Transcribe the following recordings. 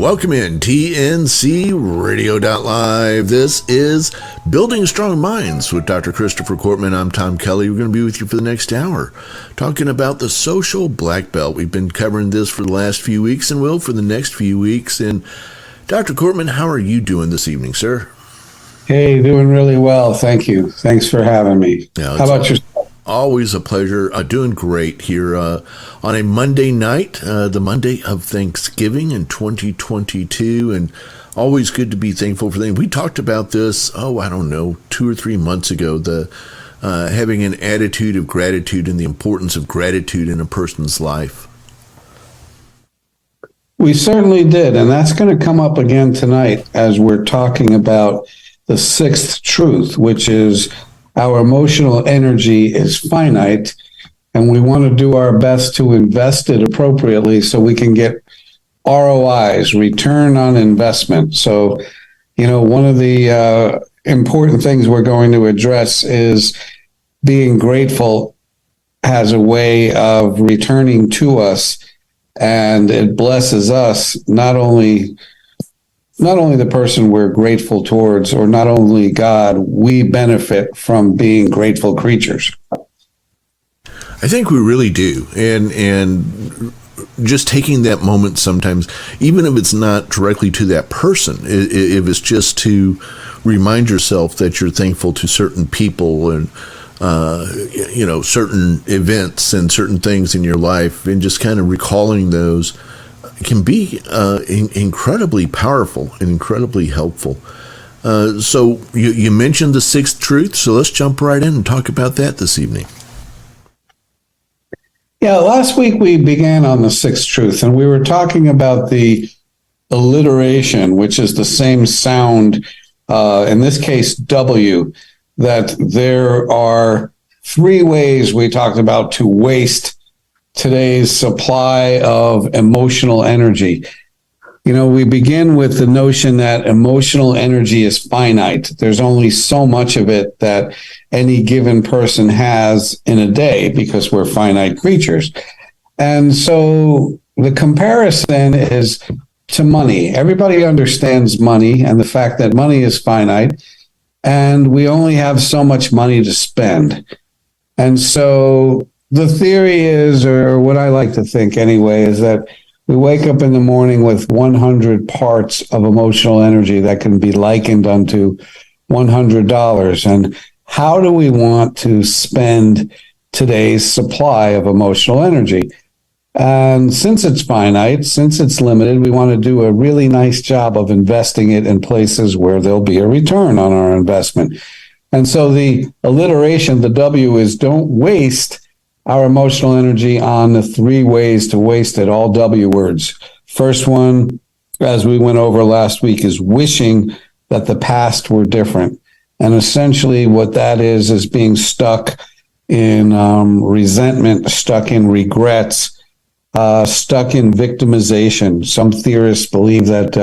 Welcome in TNC Radio.live. This is Building Strong Minds with Dr. Christopher Cortman. I'm Tom Kelly. We're going to be with you for the next hour talking about the social black belt. We've been covering this for the last few weeks and will for the next few weeks. And Dr. Cortman, how are you doing this evening, sir? Hey, doing really well. Thank you. Thanks for having me. How about yourself? Always a pleasure. Doing great here on a Monday night, the Monday of Thanksgiving in 2022, and always good to be thankful for things. We talked about this, 2 or 3 months ago, the having an attitude of gratitude and the importance of gratitude in a person's life. We certainly did, and that's going to come up again tonight as we're talking about the sixth truth, which is our emotional energy is finite, and we want to do our best to invest it appropriately so we can get ROIs, return on investment. So, one of the important things we're going to address is being grateful has a way of returning to us, and it blesses us, not only the person we're grateful towards, or not only God, we benefit from being grateful creatures. I think we really do. And just taking that moment sometimes, even if it's not directly to that person, if it's just to remind yourself that you're thankful to certain people and, certain events and certain things in your life, and just kind of recalling those can be incredibly powerful and incredibly helpful. So you mentioned the sixth truth, so let's jump right in and talk about that this evening. Yeah, last week we began on the sixth truth, and we were talking about the alliteration, which is the same sound, in this case, W, that there are 3 ways we talked about to waste today's supply of emotional energy. We begin with the notion that emotional energy is finite. There's only so much of it that any given person has in a day because we're finite creatures. And so the comparison is to money. Everybody understands money and the fact that money is finite, and we only have so much money to spend. And so the theory is, or what I like to think anyway, is that we wake up in the morning with 100 parts of emotional energy that can be likened unto $100. And how do we want to spend today's supply of emotional energy? And since it's finite, since it's limited, we want to do a really nice job of investing it in places where there'll be a return on our investment. And so the alliteration, the W, is don't waste our emotional energy on the 3 ways to waste it, all W words. First one, as we went over last week, is wishing that the past were different. And essentially what that is being stuck in resentment, stuck in regrets, stuck in victimization. Some theorists believe that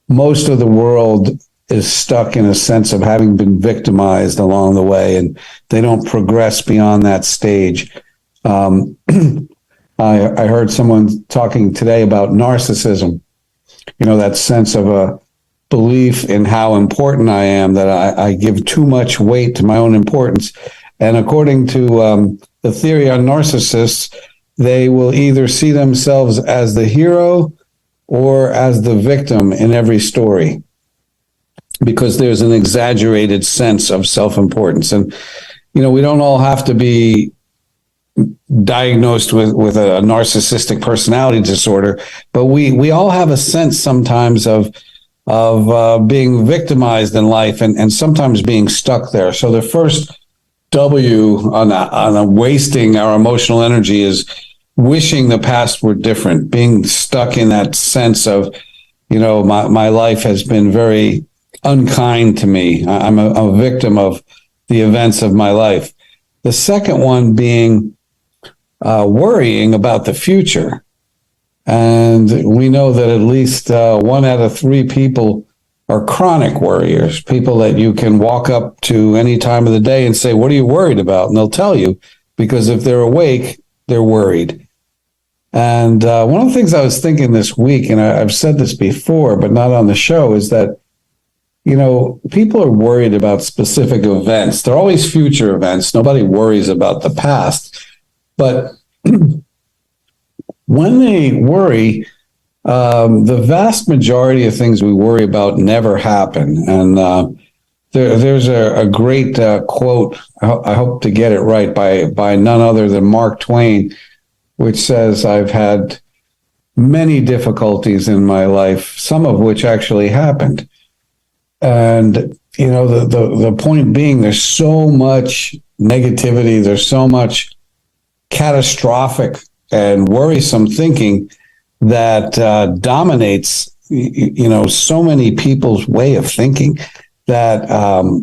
most of the world is stuck in a sense of having been victimized along the way, and they don't progress beyond that stage. I heard someone talking today about narcissism, that sense of a belief in how important I am, that I give too much weight to my own importance. And according to the theory on narcissists, they will either see themselves as the hero or as the victim in every story, because there's an exaggerated sense of self-importance. And, we don't all have to be diagnosed with a narcissistic personality disorder, but we all have a sense sometimes of being victimized in life and sometimes being stuck there. So the first W on wasting our emotional energy is wishing the past were different, being stuck in that sense of, my life has been very unkind to me. I'm a victim of the events of my life. The second one being worrying about the future. And we know that at least 1 out of 3 people are chronic worriers, people that you can walk up to any time of the day and say, what are you worried about? And they'll tell you, because if they're awake, they're worried. And one of the things I was thinking this week, and I've said this before, but not on the show, is that, people are worried about specific events. They're always future events. Nobody worries about the past. But when they worry, the vast majority of things we worry about never happen. And there's a great quote, I hope to get it right, by none other than Mark Twain, which says, "I've had many difficulties in my life, some of which actually happened." And, the point being, there's so much negativity, there's so much catastrophic and worrisome thinking that dominates, so many people's way of thinking, that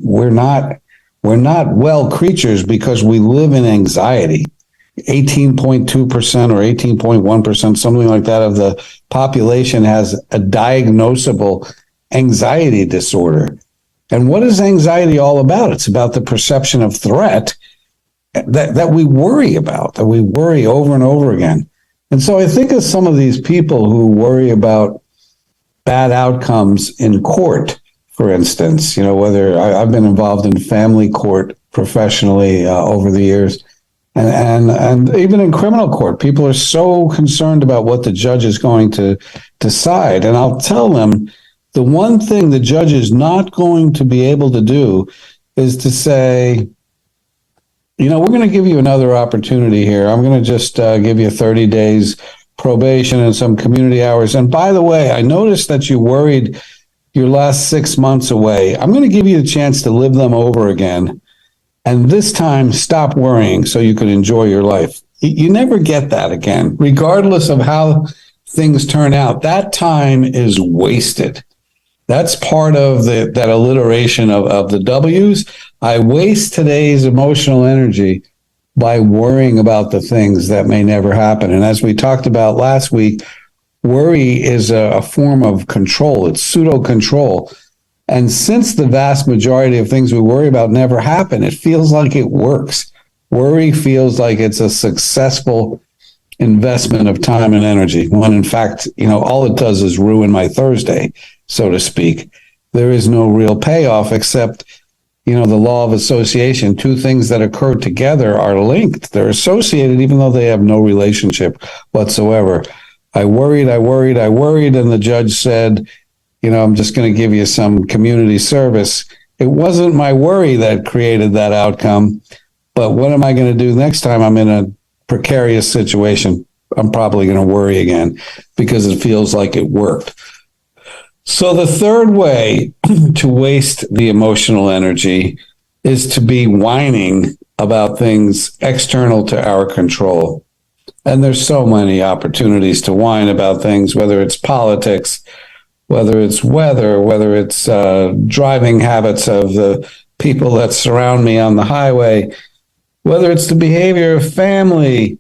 we're not well creatures because we live in anxiety. 18.2% or 18.1%, something like that, of the population has a diagnosable anxiety disorder. And what is anxiety all about? It's about the perception of threat that we worry about, that we worry over and over again. And so I think of some of these people who worry about bad outcomes in court, for instance, whether I've been involved in family court professionally over the years, and even in criminal court, people are so concerned about what the judge is going to decide. And I'll tell them, the one thing the judge is not going to be able to do is to say, we're going to give you another opportunity here. I'm going to just give you 30 days probation and some community hours. And by the way, I noticed that you worried your last 6 months away. I'm going to give you a chance to live them over again. And this time, stop worrying so you can enjoy your life. You never get that again, regardless of how things turn out. That time is wasted. That's part of that alliteration of the W's. I waste today's emotional energy by worrying about the things that may never happen. And as we talked about last week, worry is a form of control. It's pseudo-control. And since the vast majority of things we worry about never happen, it feels like it works. Worry feels like it's a successful investment of time and energy, when in fact, all it does is ruin my Thursday, so to speak. There is no real payoff except, the law of association. Two things that occur together are linked. They're associated even though they have no relationship whatsoever. I worried, and the judge said, I'm just going to give you some community service. It wasn't my worry that created that outcome, but what am I going to do next time I'm in a precarious situation? I'm probably going to worry again because it feels like it worked. So the third way to waste the emotional energy is to be whining about things external to our control. And there's so many opportunities to whine about things, whether it's politics, whether it's weather, whether it's driving habits of the people that surround me on the highway, whether it's the behavior of family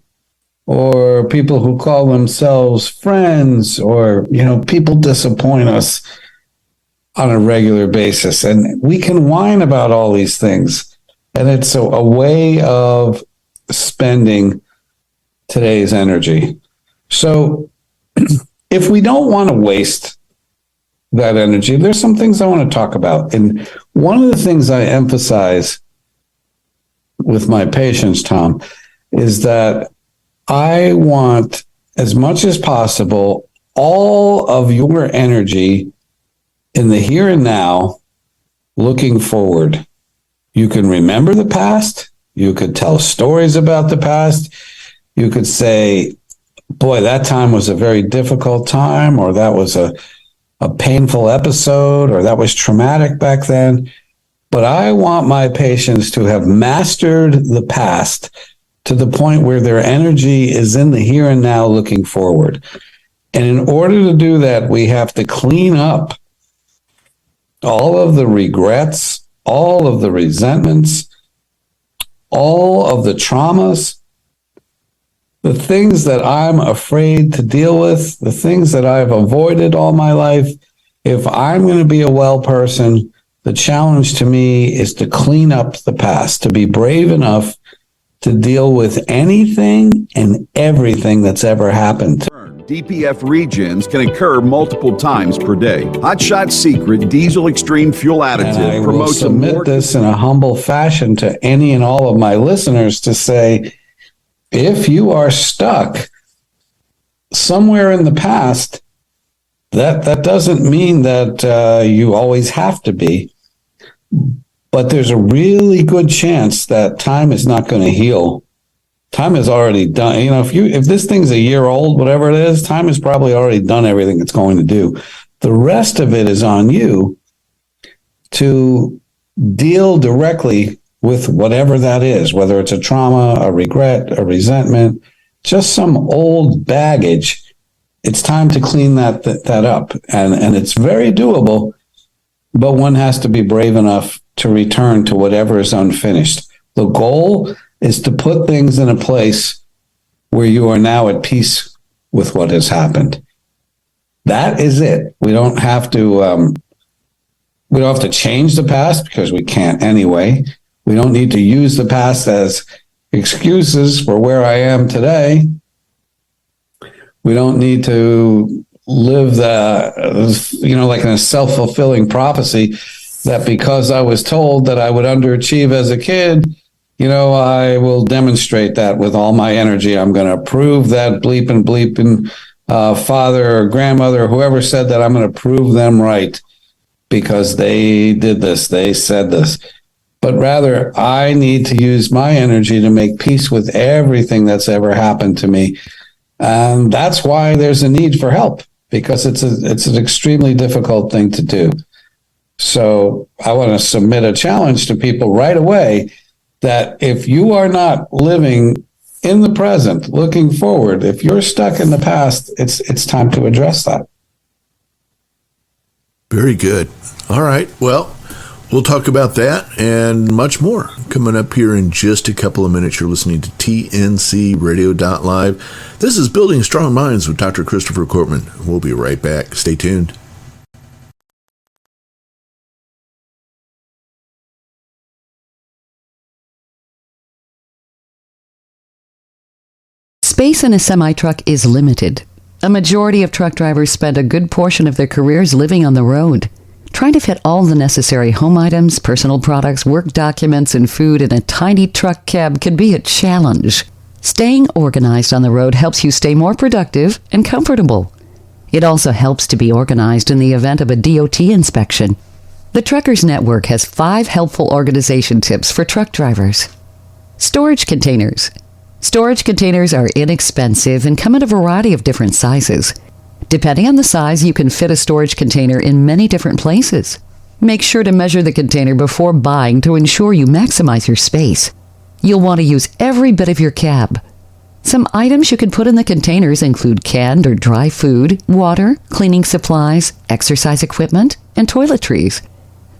or people who call themselves friends, or, people disappoint us on a regular basis. And we can whine about all these things. And it's a way of spending today's energy. So if we don't want to waste that energy, there's some things I want to talk about. And one of the things I emphasize with my patients, Tom, is that I want, as much as possible, all of your energy in the here and now, looking forward. You can remember the past. You could tell stories about the past. You could say, boy, that time was a very difficult time, or that was a painful episode, or that was traumatic back then. But I want my patients to have mastered the past to the point where their energy is in the here and now, looking forward. And in order to do that, we have to clean up all of the regrets, all of the resentments, all of the traumas, the things that I'm afraid to deal with, the things that I've avoided all my life. If I'm going to be a well person, the challenge to me is to clean up the past, to be brave enough to deal with anything and everything that's ever happened. DPF regens can occur multiple times per day. Hot Shot Secret Diesel Extreme Fuel And I Additive will promotes a submit more this in a humble fashion to any and all of my listeners to say, if you are stuck somewhere in the past, that doesn't mean that you always have to be. But there's a really good chance that time is not going to heal. Time is already done. You know, if this thing's a year old, whatever it is, time has probably already done everything it's going to do. The rest of it is on you to deal directly with whatever that is, whether it's a trauma, a regret, a resentment, just some old baggage. It's time to clean that up. And it's very doable, but one has to be brave enough to return to whatever is unfinished. The goal is to put things in a place where you are now at peace with what has happened. That is it. We don't have to change the past because we can't anyway. We don't need to use the past as excuses for where I am today. We don't need to live like in a self-fulfilling prophecy that because I was told that I would underachieve as a kid, I will demonstrate that with all my energy. I'm going to prove that bleeping father or grandmother, whoever said that, I'm going to prove them right because they did this, they said this. But rather, I need to use my energy to make peace with everything that's ever happened to me. And that's why there's a need for help, because it's an extremely difficult thing to do. So I want to submit a challenge to people right away that if you are not living in the present, looking forward, if you're stuck in the past, it's time to address that. Very good. All right. Well, we'll talk about that and much more coming up here in just a couple of minutes. You're listening to TNCRadio.live. This is Building Strong Minds with Dr. Christopher Cortman. We'll be right back. Stay tuned. Space in a semi-truck is limited. A majority of truck drivers spend a good portion of their careers living on the road. Trying to fit all the necessary home items, personal products, work documents, and food in a tiny truck cab can be a challenge. Staying organized on the road helps you stay more productive and comfortable. It also helps to be organized in the event of a DOT inspection. The Truckers Network has 5 helpful organization tips for truck drivers. Storage containers. Storage containers are inexpensive and come in a variety of different sizes. Depending on the size, you can fit a storage container in many different places. Make sure to measure the container before buying to ensure you maximize your space. You'll want to use every bit of your cab. Some items you can put in the containers include canned or dry food, water, cleaning supplies, exercise equipment, and toiletries.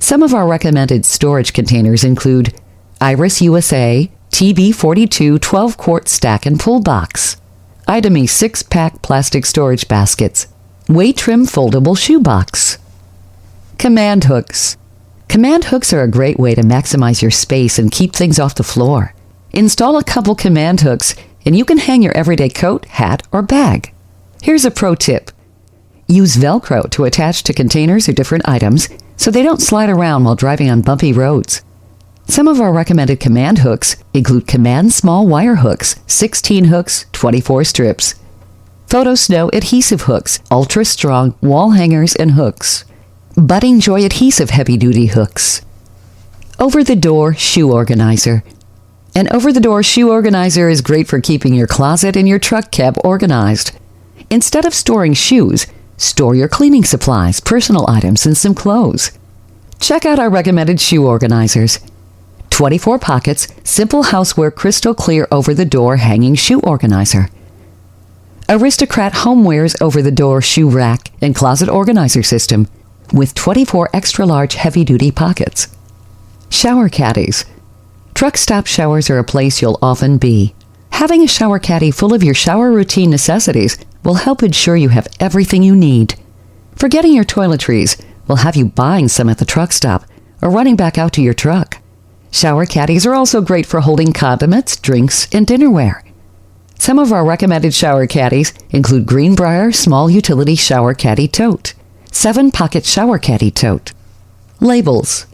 Some of our recommended storage containers include Iris USA TB42 12-quart stack and pull box, Idemi 6-pack plastic storage baskets, weight trim foldable shoe box. Command hooks. Command hooks are a great way to maximize your space and keep things off the floor. Install a couple command hooks and you can hang your everyday coat, hat, or bag. Here's a pro tip. Use Velcro to attach to containers or different items so they don't slide around while driving on bumpy roads. Some of our recommended command hooks include Command small wire hooks, 16 hooks, 24 strips, Photo Snow adhesive hooks, ultra strong wall hangers and hooks, Budding Joy adhesive heavy-duty hooks, over-the-door shoe organizer. An over-the-door shoe organizer is great for keeping your closet and your truck cab organized. Instead of storing shoes, store your cleaning supplies, personal items, and some clothes. Check out our recommended shoe organizers. 24 pockets, simple houseware crystal clear over-the-door hanging shoe organizer. Aristocrat Homeware's over-the-door shoe rack and closet organizer system with 24 extra-large heavy-duty pockets. Shower caddies. Truck stop showers are a place you'll often be. Having a shower caddy full of your shower routine necessities will help ensure you have everything you need. Forgetting your toiletries will have you buying some at the truck stop or running back out to your truck. Shower caddies are also great for holding condiments, drinks, and dinnerware. Some of our recommended shower caddies include Greenbrier Small Utility Shower Caddy Tote, 7-Pocket Shower Caddy Tote. Labels.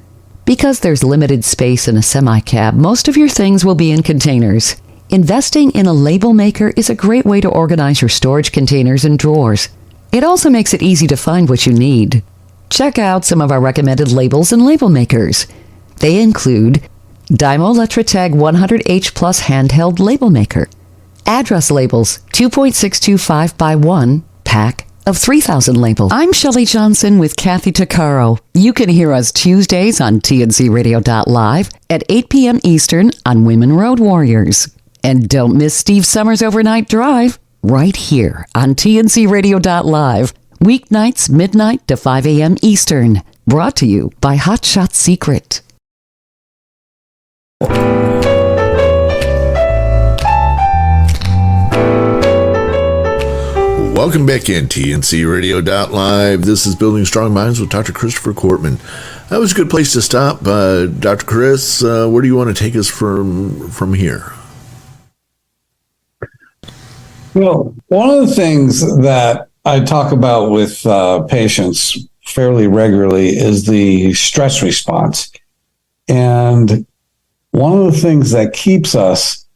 Because there's limited space in a semi-cab, most of your things will be in containers. Investing in a label maker is a great way to organize your storage containers and drawers. It also makes it easy to find what you need. Check out some of our recommended labels and label makers. They include Dymo Letratag 100H Plus handheld label maker, address labels 2.625 by 1 pack of 3,000 labels. I'm Shelley Johnson with Kathy Tuccaro. You can hear us Tuesdays on TNCRadio.live at 8 p.m. Eastern on Women Road Warriors. And don't miss Steve Summers' Overnight Drive right here on TNCRadio.live, weeknights midnight to 5 a.m. Eastern. Brought to you by Hot Shot Secret. Welcome back in TNCRadio.live. This is Building Strong Minds with Dr. Christopher Cortman. That was a good place to stop. Dr. Chris, where do you want to take us from here? Well, one of the things that I talk about with patients fairly regularly is the stress response. And one of the things that keeps us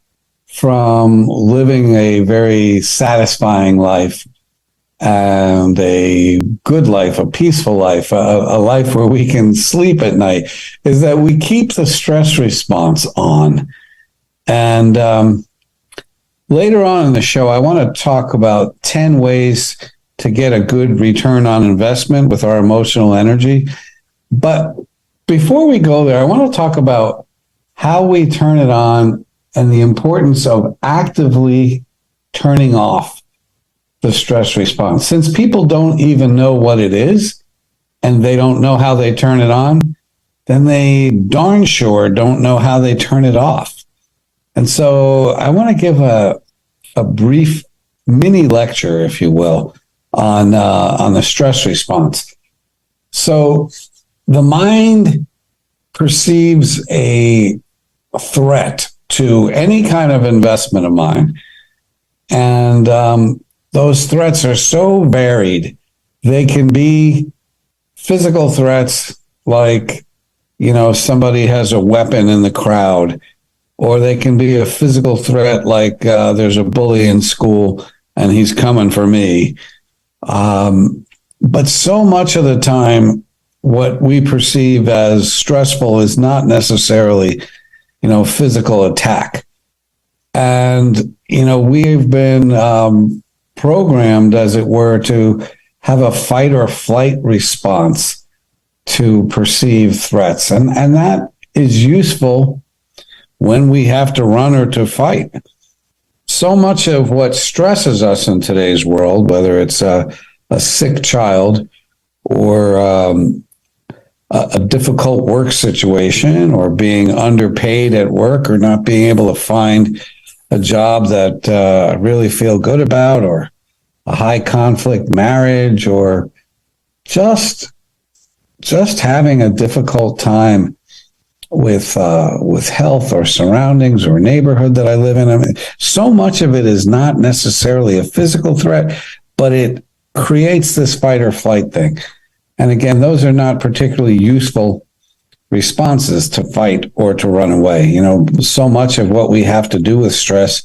from living a very satisfying life and a good life, a peaceful life, a life where we can sleep at night, is that we keep the stress response on. And later on in the show, I want to talk about 10 ways to get a good return on investment with our emotional energy. But before we go there, I want to talk about how we turn it on and the importance of actively turning off the stress response. Since people don't even know what it is and they don't know how they turn it on, then they darn sure don't know how they turn it off. And so I want to give a brief mini lecture, if you will, on the stress response. So the mind perceives a threat to any kind of investment of mine. And those threats are so varied. They can be physical threats like, somebody has a weapon in the crowd, or they can be a physical threat like there's a bully in school and he's coming for me. But so much of the time, what we perceive as stressful is not necessarily, physical attack. And, we've been programmed, as it were, to have a fight or flight response to perceived threats. And that is useful when we have to run or to fight. So much of what stresses us in today's world, whether it's a sick child or a difficult work situation or being underpaid at work or not being able to find a job that I really feel good about, or a high conflict marriage, or just having a difficult time with health or surroundings or neighborhood that I live in. I mean, so much of it is not necessarily a physical threat, but it creates this fight or flight thing. And again, those are not particularly useful responses to fight or to run away. So much of what we have to do with stress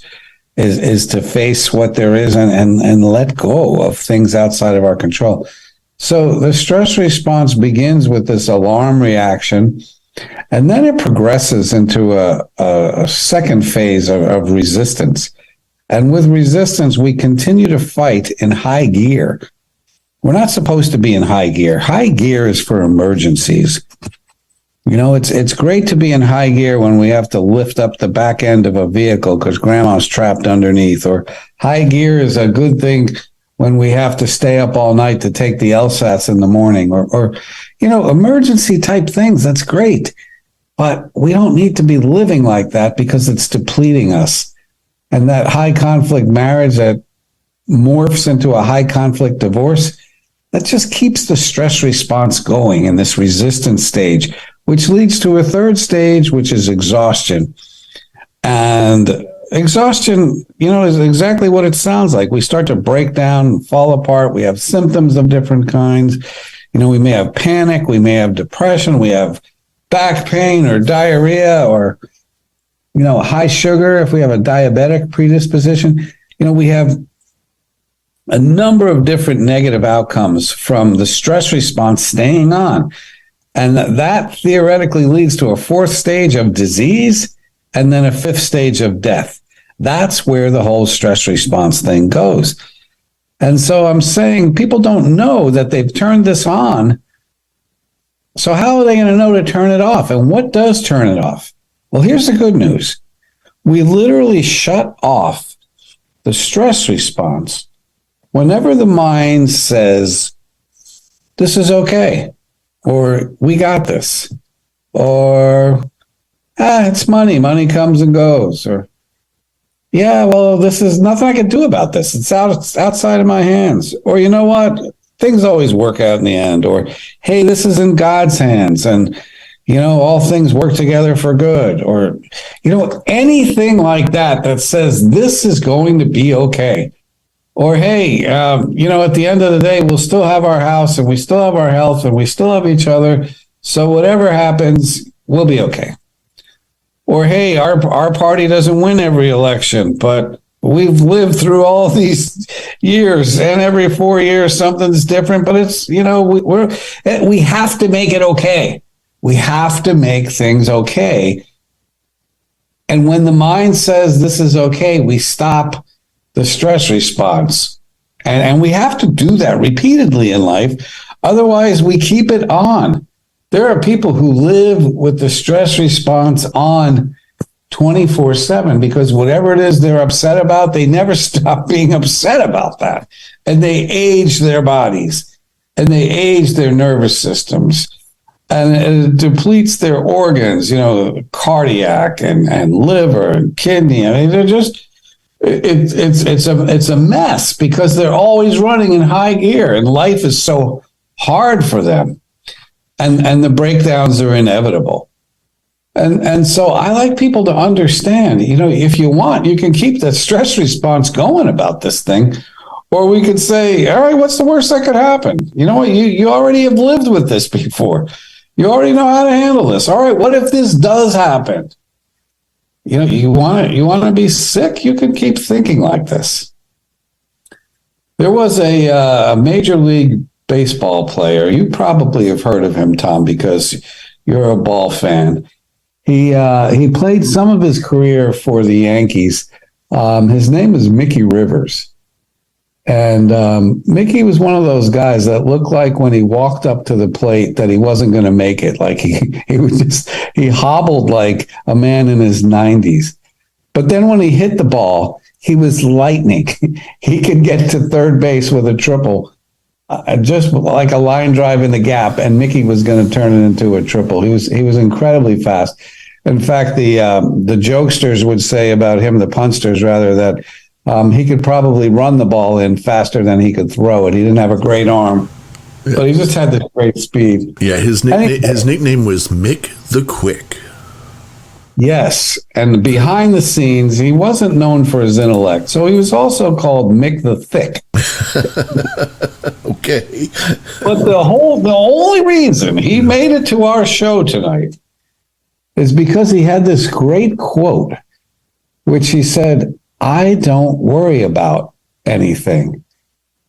is to face what there is and let go of things outside of our control. So the stress response begins with this alarm reaction, and then it progresses into a second phase of resistance. And with resistance, we continue to fight in high gear. We're not supposed to be in high gear. High gear is for emergencies. It's great to be in high gear when we have to lift up the back end of a vehicle because grandma's trapped underneath. Or high gear is a good thing when we have to stay up all night to take the LSATs in the morning. Or emergency type things. That's great. But we don't need to be living like that because it's depleting us. And that high conflict marriage that morphs into a high conflict divorce, that just keeps the stress response going in this resistance stage which leads to a third stage, which is exhaustion. And exhaustion, is exactly what it sounds like. We start to break down, fall apart. We have symptoms of different kinds. We may have panic, we may have depression, we have back pain or diarrhea or, high sugar if we have a diabetic predisposition. We have a number of different negative outcomes from the stress response staying on. And that theoretically leads to a fourth stage of disease and then a fifth stage of death. That's where the whole stress response thing goes. And so I'm saying people don't know that they've turned this on. So how are they going to know to turn it off? And what does turn it off? Well, here's the good news. We literally shut off the stress response whenever the mind says, this is okay, or we got this, or it's money. Money comes and goes, or yeah, well, this is nothing I can do about this. It's outside of my hands. Or you know what? Things always work out in the end. Or, hey, this is in God's hands. And, all things work together for good. Or, anything like that says this is going to be okay. Or, hey, at the end of the day, we'll still have our house and we still have our health and we still have each other. So whatever happens, we'll be okay. Or, hey, our party doesn't win every election, but we've lived through all these years, and every 4 years something's different. But it's, we have to make it okay. We have to make things okay. And when the mind says this is okay, we stop the stress response. And we have to do that repeatedly in life. Otherwise, we keep it on. There are people who live with the stress response on 24/7 because whatever it is they're upset about, they never stop being upset about that. And they age their bodies and they age their nervous systems and it depletes their organs, cardiac and liver and kidney. I mean, they're just, it's a mess because they're always running in high gear and life is so hard for them. And the breakdowns are inevitable. And so I like people to understand, if you want, you can keep the stress response going about this thing. Or we could say, all right, what's the worst that could happen? You know what? You already have lived with this before. You already know how to handle this. All right, what if this does happen? You want to be sick? You can keep thinking like this. There was a Major League Baseball player. You probably have heard of him, Tom, because you're a ball fan. He played some of his career for the Yankees. His name is Mickey Rivers. And Mickey was one of those guys that looked like when he walked up to the plate that he wasn't going to make it. Like he hobbled like a man in his 90s. But then when he hit the ball, he was lightning. He could get to third base with a triple. Just like a line drive in the gap, and Mickey was going to turn it into a triple. He was incredibly fast. In fact, the jokesters would say about him, the punsters rather, that he could probably run the ball in faster than he could throw it. He didn't have a great arm, but he just had this great speed. Yeah, his nickname was Mick the Quick. Yes, and behind the scenes, he wasn't known for his intellect, so he was also called Mick the Thick. Okay. But the only reason he made it to our show tonight is because he had this great quote, which he said, I don't worry about anything,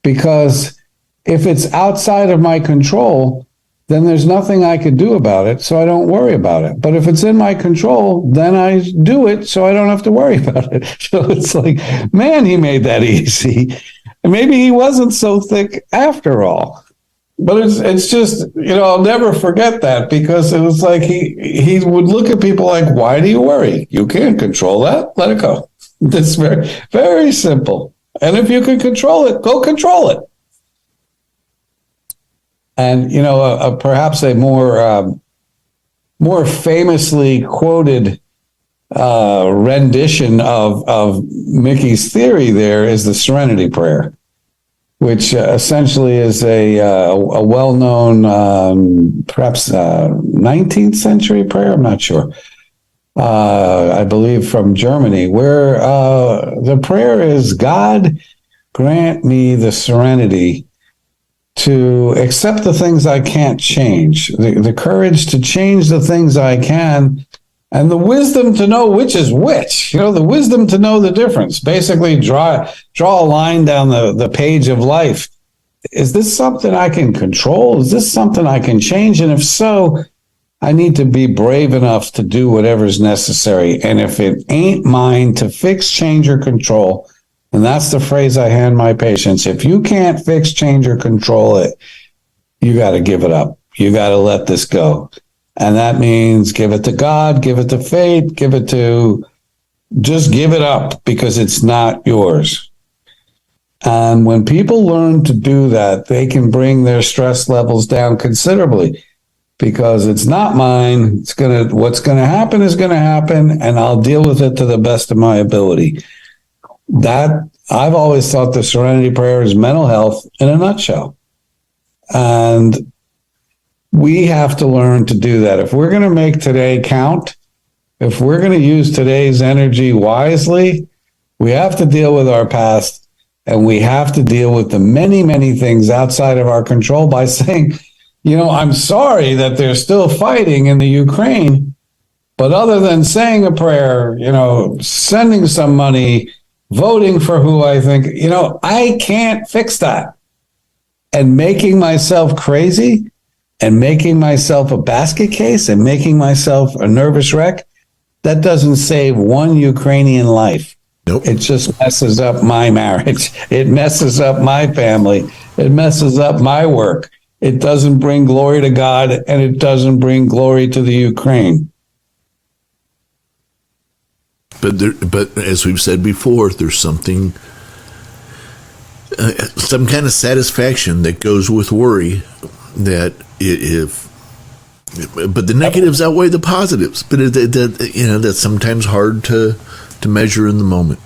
because if it's outside of my control, then there's nothing I could do about it, so I don't worry about it. But if it's in my control, then I do it, so I don't have to worry about it. So it's like, man, he made that easy. And maybe he wasn't so thick after all. But it's just, I'll never forget that, because it was like he would look at people like, why do you worry? You can't control that. Let it go. It's very, very simple. And if you can control it, go control it. And, perhaps a more famously quoted rendition of Mickey's theory there is the Serenity Prayer. which essentially is a well-known, perhaps 19th century prayer. I'm not sure. I believe from Germany, where the prayer is, God, grant me the serenity to accept the things I can't change, the courage to change the things I can, and the wisdom to know which is which. The wisdom to know the difference. Basically, draw a line down the page of life. Is this something I can control? Is this something I can change? And if so, I need to be brave enough to do whatever's necessary. And if it ain't mine to fix, change, or control, and that's the phrase I hand my patients, if you can't fix, change, or control it, you got to give it up. You got to let this go. And that means give it to God, give it to fate, just give it up, because it's not yours. And when people learn to do that, they can bring their stress levels down considerably, because it's not mine. What's going to happen is going to happen, and I'll deal with it to the best of my ability. That, I've always thought the Serenity Prayer is mental health in a nutshell. And we have to learn to do that. If we're going to make today count, if we're going to use today's energy wisely, we have to deal with our past, and we have to deal with the many, many things outside of our control by saying, I'm sorry that they're still fighting in the Ukraine, but other than saying a prayer, sending some money, voting for who I think, I can't fix that. And making myself crazy and making myself a basket case and making myself a nervous wreck, that doesn't save one Ukrainian life. Nope. It just messes up my marriage. It messes up my family. It messes up my work. It doesn't bring glory to God, and it doesn't bring glory to the Ukraine. But as we've said before, there's something, some kind of satisfaction that goes with worry. But the negatives outweigh the positives. But that's sometimes hard to measure in the moment.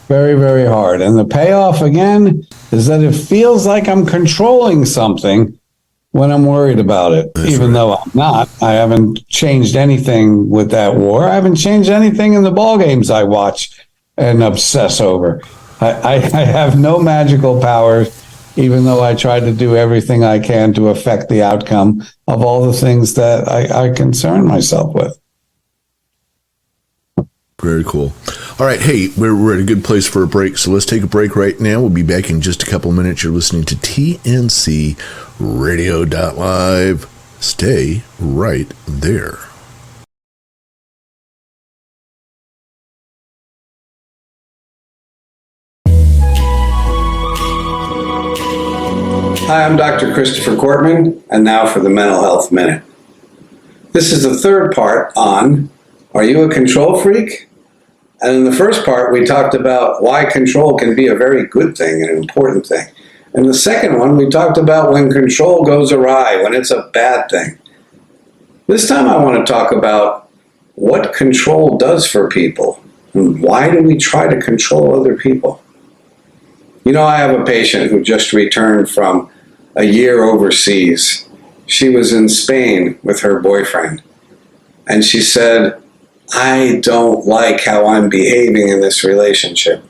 Very, very hard. And the payoff, again, is that it feels like I'm controlling something when I'm worried about it, even though I'm not. I haven't changed anything with that war. I haven't changed anything in the ball games I watch and obsess over. I have no magical powers, even though I try to do everything I can to affect the outcome of all the things that I concern myself with. Very cool. All right. Hey, we're at a good place for a break. So let's take a break right now. We'll be back in just a couple minutes. You're listening to TNC Radio.live. Stay right there. Hi, I'm Dr. Christopher Cortman, and now for the Mental Health Minute. This is the third part on, are you a control freak? And in the first part, we talked about why control can be a very good thing and an important thing. In the second one, we talked about when control goes awry, when it's a bad thing. This time I want to talk about what control does for people, and why do we try to control other people? I have a patient who just returned from a year overseas. She was in Spain with her boyfriend, and she said, I don't like how I'm behaving in this relationship.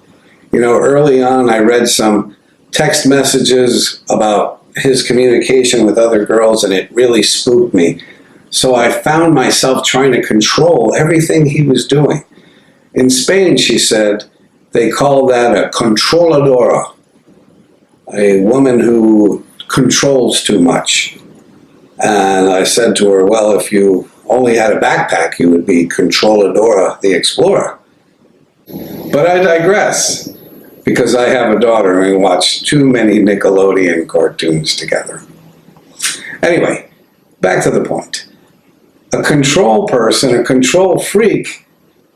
Early on, I read some text messages about his communication with other girls, and it really spooked me. So I found myself trying to control everything he was doing. In Spain, she said, they call that a controladora, a woman who controls too much. And I said to her, well, if you only had a backpack, you would be Controladora the Explorer. But I digress, because I have a daughter and we watch too many Nickelodeon cartoons together. Anyway, back to the point. A control person, a control freak,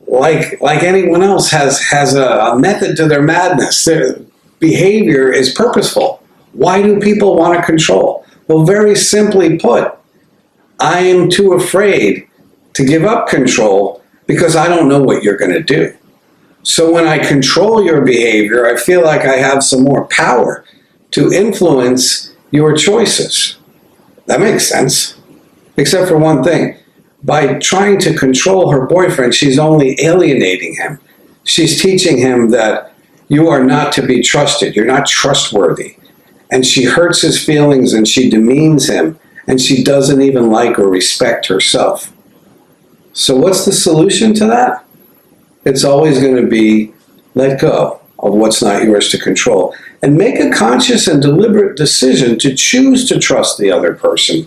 like anyone else, has a method to their madness. Their behavior is purposeful. Why do people want to control? Well, very simply put, I am too afraid to give up control because I don't know what you're going to do. So when I control your behavior, I feel like I have some more power to influence your choices. That makes sense. Except for one thing. By trying to control her boyfriend, she's only alienating him. She's teaching him that you are not to be trusted. You're not trustworthy. And she hurts his feelings and she demeans him. And she doesn't even like or respect herself. So what's the solution to that? It's always going to be let go of what's not yours to control and make a conscious and deliberate decision to choose to trust the other person.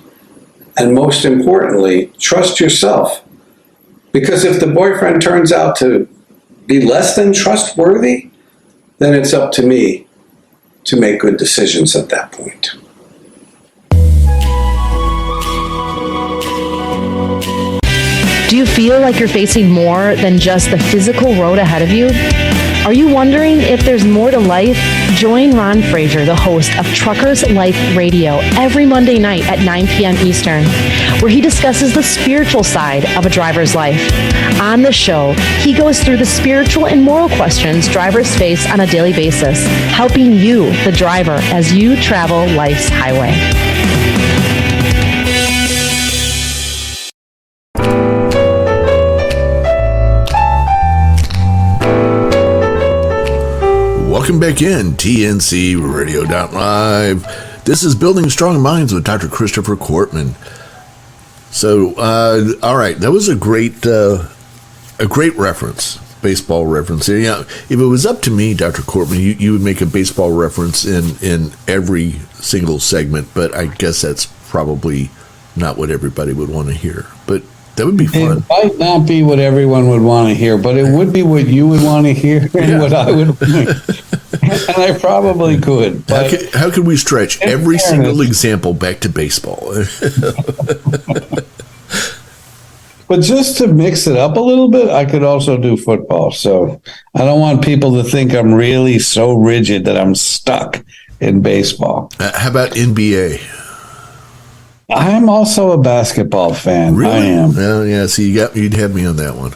And most importantly, trust yourself. Because if the boyfriend turns out to be less than trustworthy, then it's up to me to make good decisions at that point. Do you feel like you're facing more than just the physical road ahead of you? Are you wondering if there's more to life? Join Ron Fraser, the host of Truckers Life Radio, every Monday night at 9 p.m. Eastern, where he discusses the spiritual side of a driver's life. On the show, he goes through the spiritual and moral questions drivers face on a daily basis, helping you, the driver, as you travel life's highway. Welcome back in, TNC Radio.live. This is Building Strong Minds with Dr. Christopher Cortman. So, all right, that was a great reference, baseball reference. Yeah, if it was up to me, Dr. Cortman, you would make a baseball reference in every single segment, but I guess that's probably not what everybody would want to hear. But that would be fun. It might not be what everyone would want to hear, but it would be what you would want to hear and what I would want to. And I probably could. But how could we stretch every single example back to baseball? But just to mix it up a little bit, I could also do football. So I don't want people to think I'm really so rigid that I'm stuck in baseball. How about NBA? I'm also a basketball fan. Really? I am. Well, yeah, so you'd have me on that one.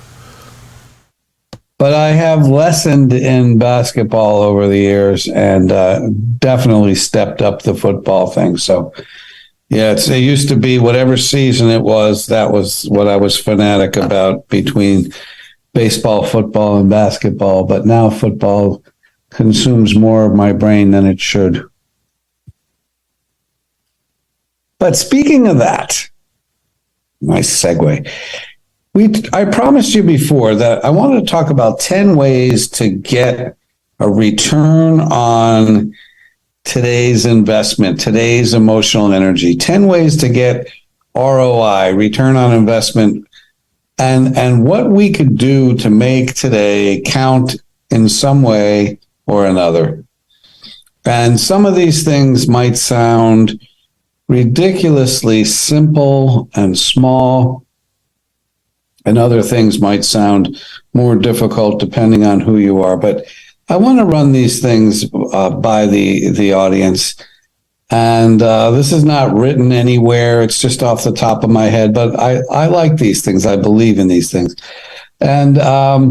But I have lessoned in basketball over the years and definitely stepped up the football thing. So, yeah, it used to be whatever season it was, that was what I was fanatic about between baseball, football, and basketball. But now football consumes more of my brain than it should. But speaking of that, nice segue. I promised you before that I wanted to talk about 10 ways to get a return on today's investment, today's emotional energy, 10 ways to get ROI, return on investment, and what we could do to make today count in some way or another. And some of these things might sound ridiculously simple and small, and other things might sound more difficult depending on who you are. But I want to run these things by the audience. And this is not written anywhere. It's just off the top of my head. But I like these things. I believe in these things. And, I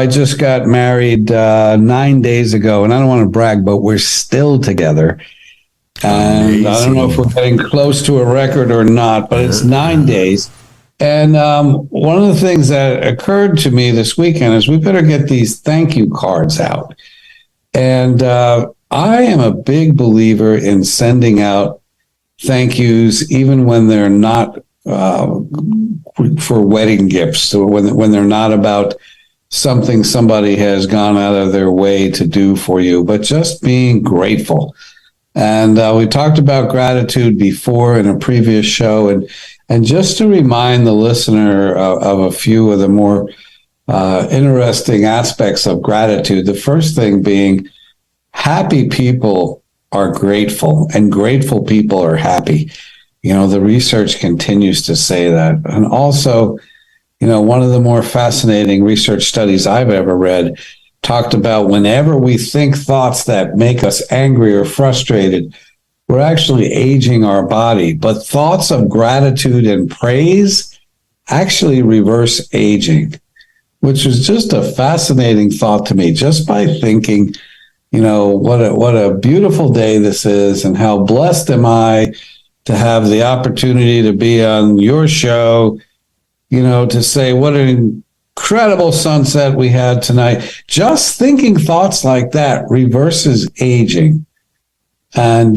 just got married 9 days ago. And I don't want to brag, but we're still together. And I don't know if we're getting close to a record or not, but it's 9 days. And one of the things that occurred to me this weekend is we better get these thank you cards out. And I am a big believer in sending out thank yous, even when they're not for wedding gifts, or when they're not about something somebody has gone out of their way to do for you, but just being grateful. And we talked about gratitude before in a previous show, and just to remind the listener of a few of the more interesting aspects of gratitude, the first thing being happy people are grateful and grateful people are happy. The research continues to say that. And also, one of the more fascinating research studies I've ever read talked about whenever we think thoughts that make us angry or frustrated, we're actually aging our body. But thoughts of gratitude and praise actually reverse aging. which was just a fascinating thought to me, just by thinking, what a beautiful day this is, and how blessed am I to have the opportunity to be on your show, to say what an incredible sunset we had tonight. Just thinking thoughts like that reverses aging. And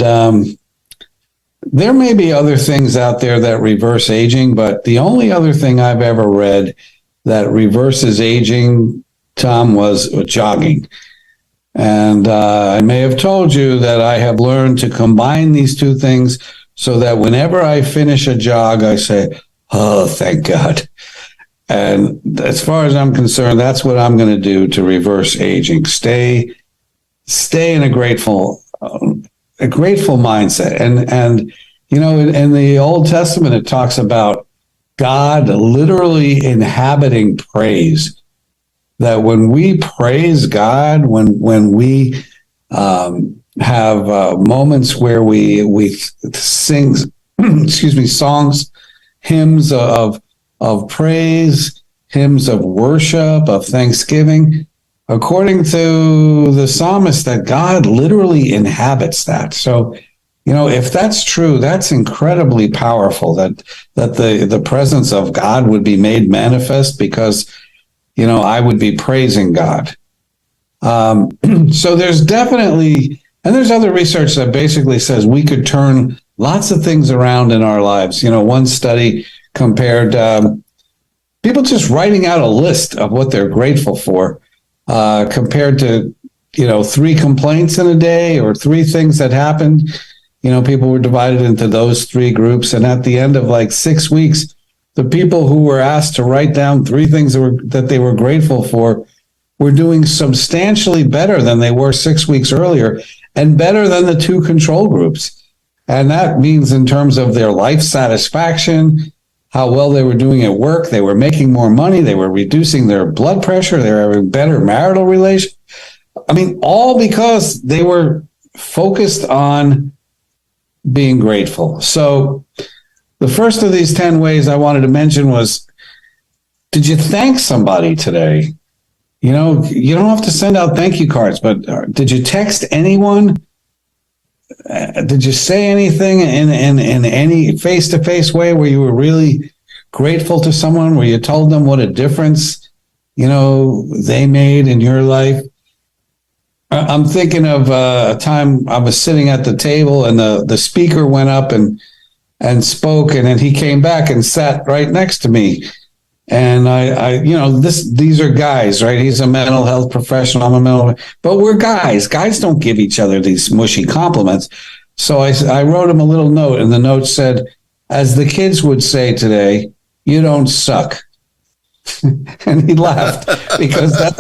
there may be other things out there that reverse aging, but the only other thing I've ever read that reverses aging, Tom, was jogging. And I may have told you that I have learned to combine these two things so that whenever I finish a jog, I say, oh, thank God. And as far as I'm concerned, that's what I'm going to do to reverse aging. Stay in a grateful mindset. And in the Old Testament, it talks about God literally inhabiting praise. That when we praise God, when we have moments where we sing, songs, hymns of praise, hymns of worship, of thanksgiving, according to the psalmist, that God literally inhabits that. So, if that's true, that's incredibly powerful, that the presence of God would be made manifest because, I would be praising God. So there's definitely, and there's other research that basically says we could turn lots of things around in our lives. One study compared people just writing out a list of what they're grateful for compared to, 3 complaints in a day or 3 things that happened. People were divided into those 3 groups. And at the end of like 6 weeks, the people who were asked to write down 3 things that they were grateful for were doing substantially better than they were 6 weeks earlier, and better than the 2 control groups. And that means in terms of their life satisfaction, how well they were doing at work, they were making more money, they were reducing their blood pressure, they were having better marital relations. I mean, all because they were focused on being grateful. So the first of these 10 ways I wanted to mention was, did you thank somebody today? You don't have to send out thank you cards, but did you text anyone? Did you say anything in any face-to-face way where you were really grateful to someone, where you told them what a difference, they made in your life? I'm thinking of a time I was sitting at the table and the speaker went up and spoke, and then he came back and sat right next to me. And these are guys, right? He's a mental health professional. I'm a mental, but we're guys. Guys don't give each other these mushy compliments. So I wrote him a little note, and the note said, as the kids would say today, you don't suck. And he laughed because that's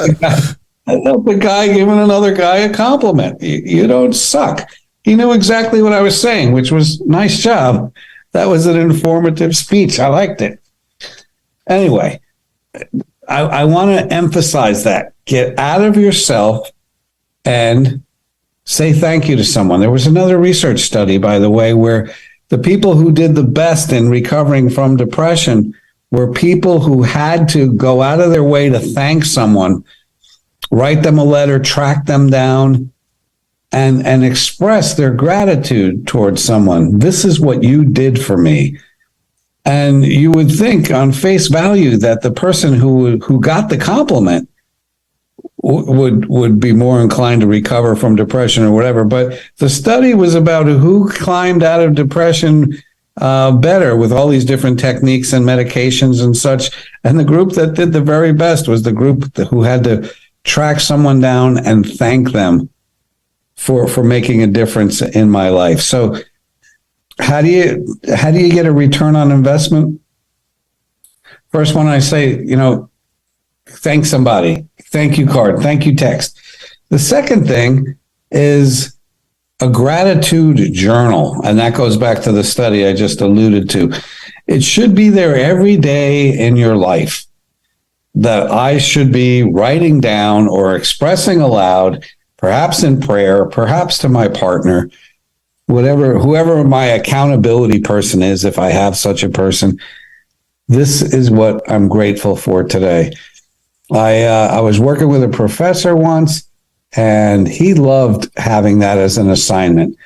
the guy giving another guy a compliment. You don't suck. He knew exactly what I was saying, which was nice job. That was an informative speech. I liked it. Anyway, I want to emphasize that. Get out of yourself and say thank you to someone. There was another research study, by the way, where the people who did the best in recovering from depression were people who had to go out of their way to thank someone, write them a letter, track them down, and express their gratitude towards someone. This is what you did for me. And you would think on face value that the person who got the compliment would be more inclined to recover from depression or whatever. But the study was about who climbed out of depression better with all these different techniques and medications and such. And the group that did the very best was the group who had to track someone down and thank them for making a difference in my life. So how do you get a return on investment? First one, I say, thank somebody, thank you card, thank you text. The second thing is a gratitude journal. And that goes back to the study I just alluded to. It should be there every day in your life that I should be writing down or expressing aloud, perhaps in prayer, perhaps to my partner, whoever my accountability person is, if I have such a person. This is what I'm grateful for today. I was working with a professor once, and he loved having that as an assignment.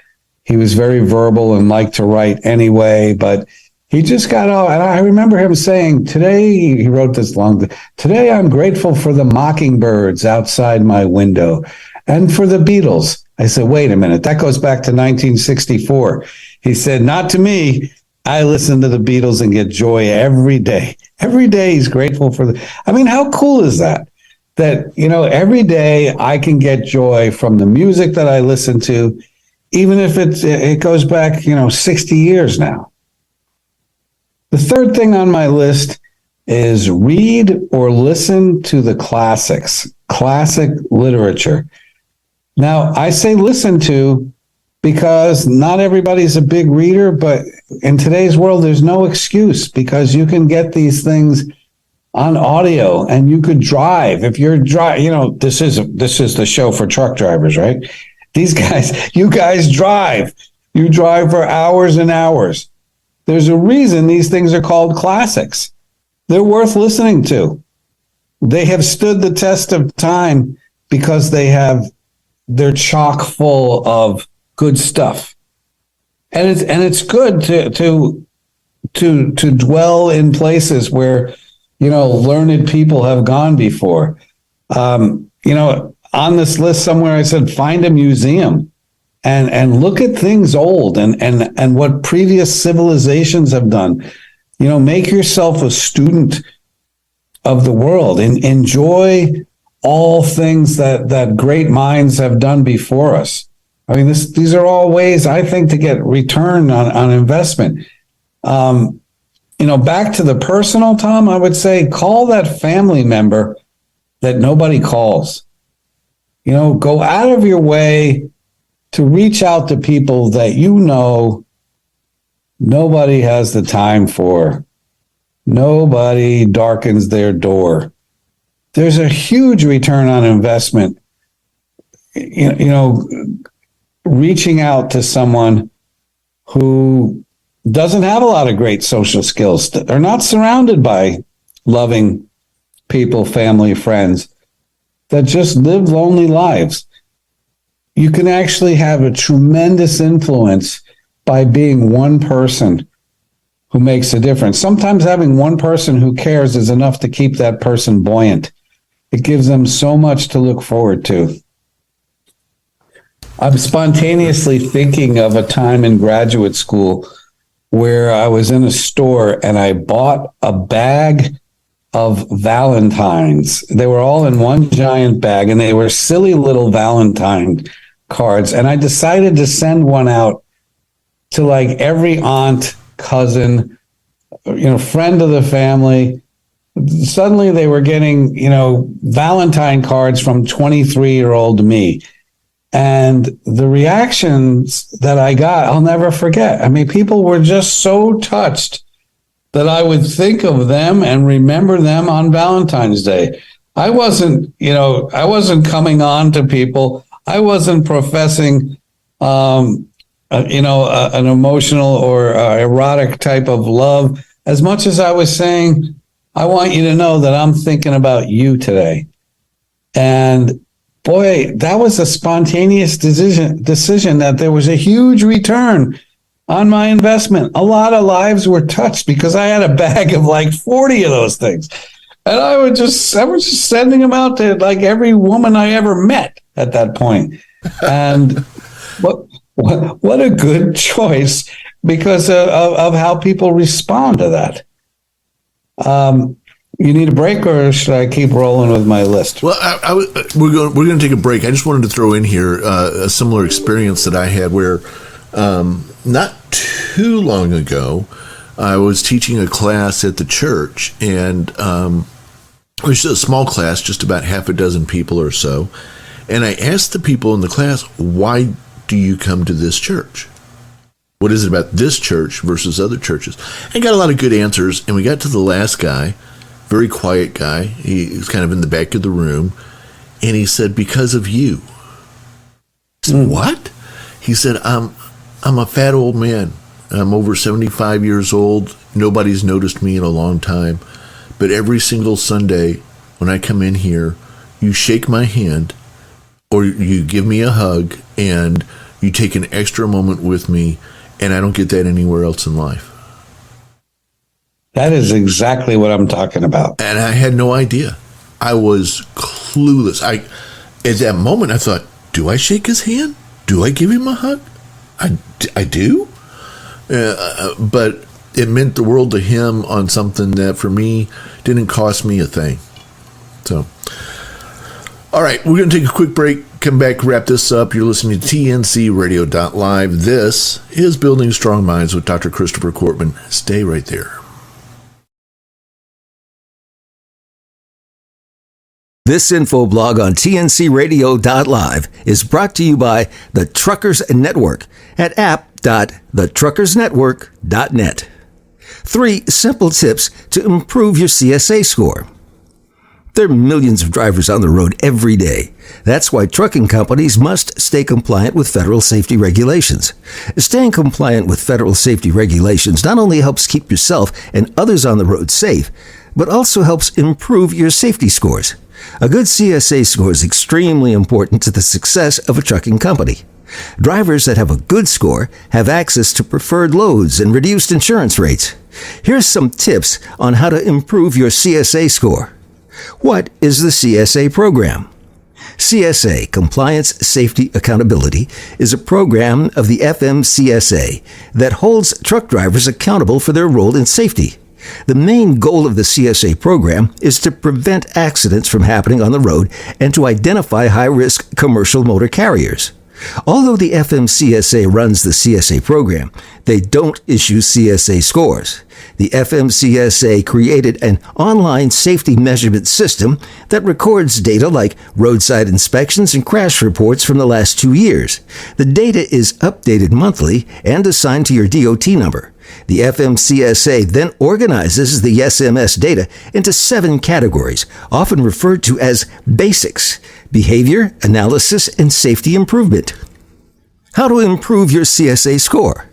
He was very verbal and liked to write anyway, but he just got all, and I remember him saying, today, he wrote this long, today I'm grateful for the mockingbirds outside my window and for the Beatles. I said, wait a minute, that goes back to 1964. He said, not to me. I listen to the Beatles and get joy every day. Every day he's grateful for I mean, how cool is that? That, every day I can get joy from the music that I listen to, even if it goes back, 60 years now. The third thing on my list is read or listen to the classics, classic literature. Now, I say listen to because not everybody's a big reader, but in today's world, there's no excuse because you can get these things on audio and you could drive. If you're driving, this is the show for truck drivers, right? These guys, you guys drive. You drive for hours and hours. There's a reason these things are called classics. They're worth listening to. They have stood the test of time because they're chock full of good stuff. And it's good to dwell in places where, learned people have gone before. On this list somewhere, I said, find a museum and look at things old and what previous civilizations have done. Make yourself a student of the world and enjoy all things that great minds have done before us. I mean, these are all ways, I think, to get return on investment. Back to the personal, Tom, I would say call that family member that nobody calls. Go out of your way to reach out to people that nobody has the time for. Nobody darkens their door. There's a huge return on investment. Reaching out to someone who doesn't have a lot of great social skills. They're not surrounded by loving people, family, friends that just live lonely lives. You can actually have a tremendous influence by being one person who makes a difference. Sometimes having one person who cares is enough to keep that person buoyant. It gives them so much to look forward to. I'm spontaneously thinking of a time in graduate school where I was in a store and I bought a bag of Valentines. They were all in one giant bag and they were silly little Valentine cards. And I decided to send one out to like every aunt, cousin, friend of the family. Suddenly they were getting, Valentine cards from 23-year-old me. And the reactions that I got, I'll never forget. I mean, people were just so touched that I would think of them and remember them on Valentine's Day. I wasn't coming on to people. I wasn't professing, an emotional or erotic type of love as much as I was saying, I want you to know that I'm thinking about you today. And boy, that was a spontaneous decision that there was a huge return on my investment. A lot of lives were touched because I had a bag of like 40 of those things. And I was just sending them out to like every woman I ever met at that point. And what a good choice because of how people respond to that. You need a break, or should I keep rolling with my list? Well, we're going to take a break. I just wanted to throw in here a similar experience that I had where not too long ago, I was teaching a class at the church, and it was just a small class, just about half a dozen people or so. And I asked the people in the class, why do you come to this church? What is it about this church versus other churches? I got a lot of good answers, and we got to the last guy, very quiet guy. He was kind of in the back of the room, and he said, because of you. I said, what? He said, I'm a fat old man. I'm over 75 years old. Nobody's noticed me in a long time. But every single Sunday, when I come in here, you shake my hand or you give me a hug and you take an extra moment with me, and I don't get that anywhere else in life. That is exactly what I'm talking about. And I had no idea. I was clueless. At that moment, I thought, do I shake his hand? Do I give him a hug? I do? But it meant the world to him on something that, for me, didn't cost me a thing. So, all right, we're going to take a quick break, come back, wrap this up. You're listening to TNCRadio.live. This is Building Strong Minds with Dr. Christopher Cortman. Stay right there. This info blog on TNCRadio.live is brought to you by the Truckers Network at app.thetruckersnetwork.net. 3 simple tips to improve your CSA score. There are millions of drivers on the road every day. That's why trucking companies must stay compliant with federal safety regulations. Staying compliant with federal safety regulations not only helps keep yourself and others on the road safe, but also helps improve your safety scores. A good CSA score is extremely important to the success of a trucking company. Drivers that have a good score have access to preferred loads and reduced insurance rates. Here's some tips on how to improve your CSA score. What is the CSA program? CSA, Compliance, Safety, Accountability, is a program of the FMCSA that holds truck drivers accountable for their role in safety. The main goal of the CSA program is to prevent accidents from happening on the road and to identify high-risk commercial motor carriers. Although the FMCSA runs the CSA program, they don't issue CSA scores. The FMCSA created an online safety measurement system that records data like roadside inspections and crash reports from the last 2 years. The data is updated monthly and assigned to your DOT number. The FMCSA then organizes the SMS data into 7 categories, often referred to as basics: behavior, analysis, and safety improvement. How to improve your CSA score?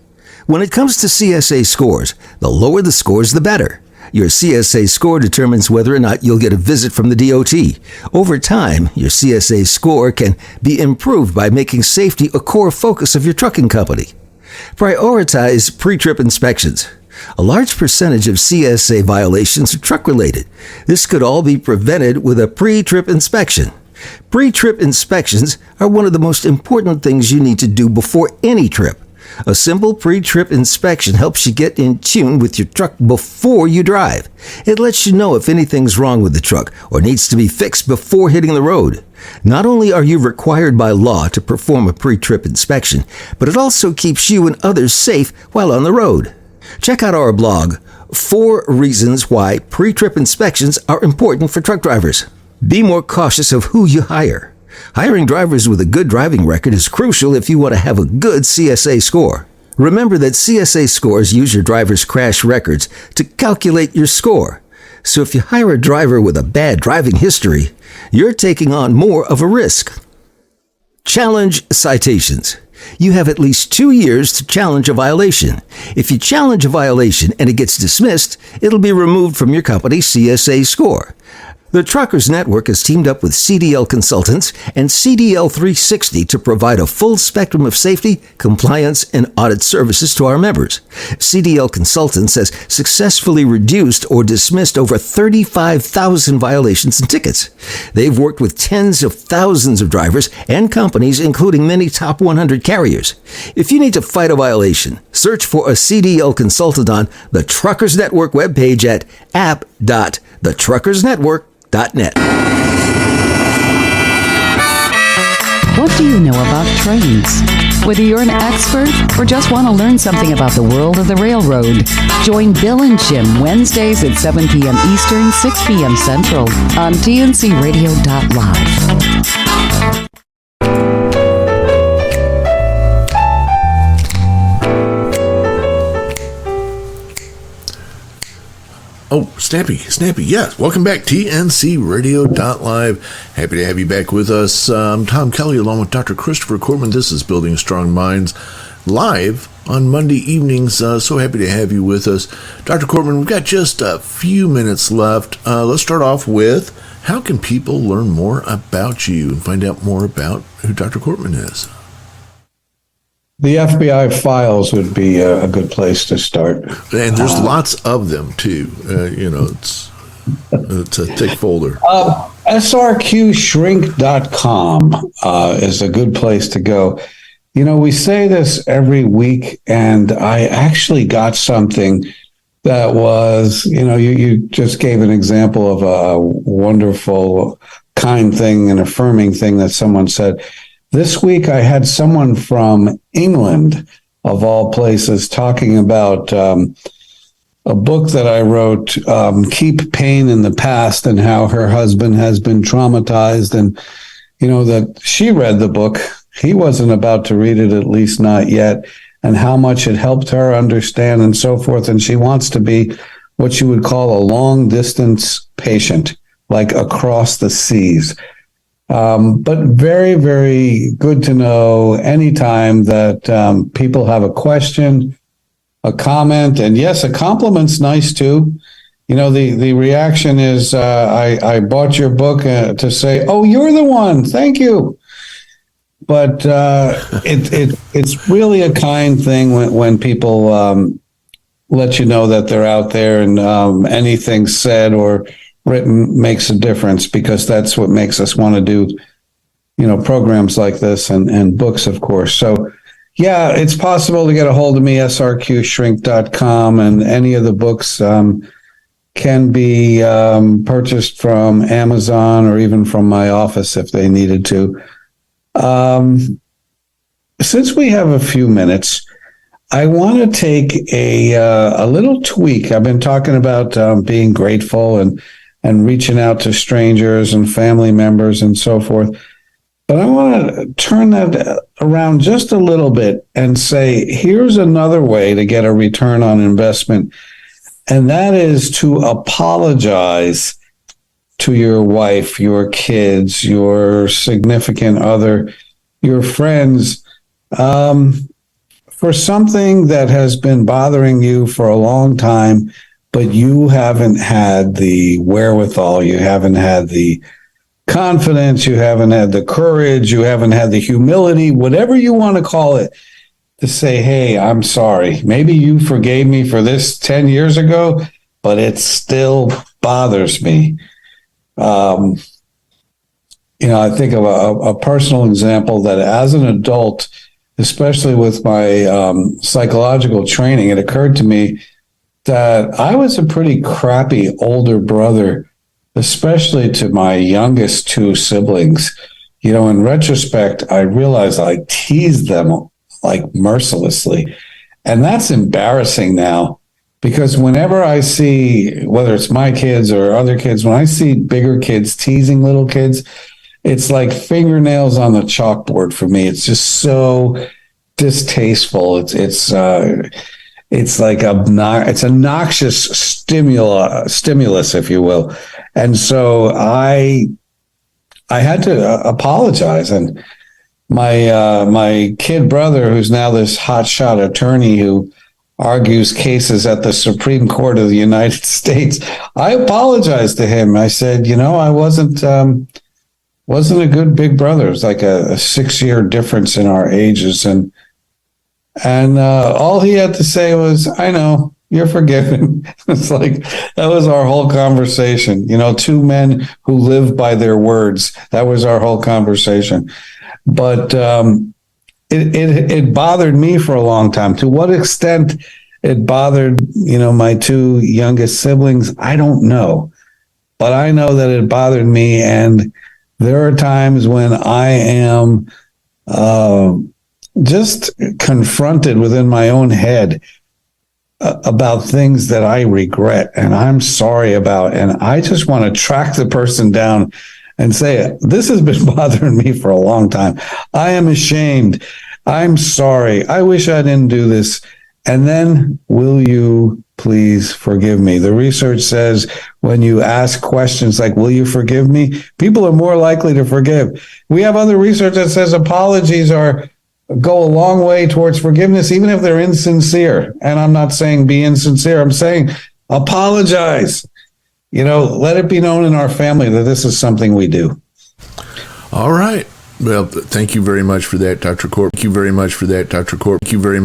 When it comes to CSA scores, the lower the scores, the better. Your CSA score determines whether or not you'll get a visit from the DOT. Over time, your CSA score can be improved by making safety a core focus of your trucking company. Prioritize pre-trip inspections. A large percentage of CSA violations are truck-related. This could all be prevented with a pre-trip inspection. Pre-trip inspections are one of the most important things you need to do before any trip. A simple pre-trip inspection helps you get in tune with your truck before you drive. It lets you know if anything's wrong with the truck or needs to be fixed before hitting the road. Not only are you required by law to perform a pre-trip inspection, but it also keeps you and others safe while on the road. Check out our blog, 4 Reasons Why Pre-Trip Inspections Are Important for Truck Drivers. Be more cautious of who you hire. Hiring drivers with a good driving record is crucial if you want to have a good CSA score. Remember that CSA scores use your driver's crash records to calculate your score. So if you hire a driver with a bad driving history, you're taking on more of a risk. Challenge citations. You have at least 2 years to challenge a violation. If you challenge a violation and it gets dismissed, it'll be removed from your company's CSA score. The Truckers Network has teamed up with CDL Consultants and CDL 360 to provide a full spectrum of safety, compliance, and audit services to our members. CDL Consultants has successfully reduced or dismissed over 35,000 violations and tickets. They've worked with tens of thousands of drivers and companies, including many top 100 carriers. If you need to fight a violation, search for a CDL Consultant on the Truckers Network webpage at app.thetruckersnetwork.net. What do you know about trains? Whether you're an expert or just want to learn something about the world of the railroad, join Bill and Jim Wednesdays at 7 p.m. Eastern, 6 p.m. Central on TNCRadio.live. Oh, Snappy, yes. Welcome back, TNCRadio.live. Happy to have you back with us. I'm Tom Kelly, along with Dr. Christopher Cortman. This is Building Strong Minds, live on Monday evenings. So happy to have you with us. Dr. Cortman, we've got just a few minutes left. Let's start off with how can people learn more about you and find out more about who Dr. Cortman is? The FBI files would be a good place to start. And there's lots of them too. It's a thick folder. srqshrink.com is a good place to go. We say this every week, and I actually got something that was, you just gave an example of a wonderful, kind thing and affirming thing that someone said. This week, I had someone from England, of all places, talking about a book that I wrote, Keep Pain in the Past, and how her husband has been traumatized. And, that she read the book. He wasn't about to read it, at least not yet, and how much it helped her understand and so forth. And she wants to be what you would call a long distance patient, like across the seas. But very, very good to know anytime that people have a question, a comment, and yes, a compliment's nice too. The reaction is, I bought your book to say, oh, you're the one. Thank you. But it's really a kind thing when people let you know that they're out there, and anything said or written makes a difference, because that's what makes us want to do, programs like this and books, of course. So, yeah, it's possible to get a hold of me, srqshrink.com, and any of the books can be purchased from Amazon or even from my office if they needed to. Since we have a few minutes, I want to take a little tweak. I've been talking about being grateful and reaching out to strangers and family members and so forth. But I want to turn that around just a little bit and say, here's another way to get a return on investment. And that is to apologize to your wife, your kids, your significant other, your friends, for something that has been bothering you for a long time, but you haven't had the wherewithal, you haven't had the confidence, you haven't had the courage, you haven't had the humility, whatever you want to call it, to say, hey, I'm sorry. Maybe you forgave me for this 10 years ago, but it still bothers me. I think of a personal example that as an adult, especially with my psychological training, it occurred to me that I was a pretty crappy older brother, especially to my youngest two siblings. In retrospect, I realized I teased them like mercilessly. And that's embarrassing now, because whenever I see, whether it's my kids or other kids, when I see bigger kids teasing little kids, it's like fingernails on the chalkboard for me. It's just so distasteful. It's like it's a noxious stimulus, if you will. And so I had to apologize. And my kid brother, who's now this hotshot attorney who argues cases at the Supreme Court of the United States, I apologized to him. I said, I wasn't a good big brother. It was like a 6-year difference in our ages. And all he had to say was, I know, you're forgiven. It's like, that was our whole conversation. Two men who live by their words. That was our whole conversation. But it bothered me for a long time. To what extent it bothered, my two youngest siblings, I don't know. But I know that it bothered me. And there are times when I am just confronted within my own head about things that I regret and I'm sorry about. And I just want to track the person down and say, this has been bothering me for a long time. I am ashamed. I'm sorry. I wish I didn't do this. And then, will you please forgive me? The research says when you ask questions like, will you forgive me? People are more likely to forgive. We have other research that says apologies go a long way towards forgiveness, even if they're insincere. And I'm not saying be insincere. I'm saying apologize. let it be known in our family that this is something we do. All right. Well, thank you very much for that, Dr. Corp. Thank you very much for that, Dr. Corp. Thank you very much.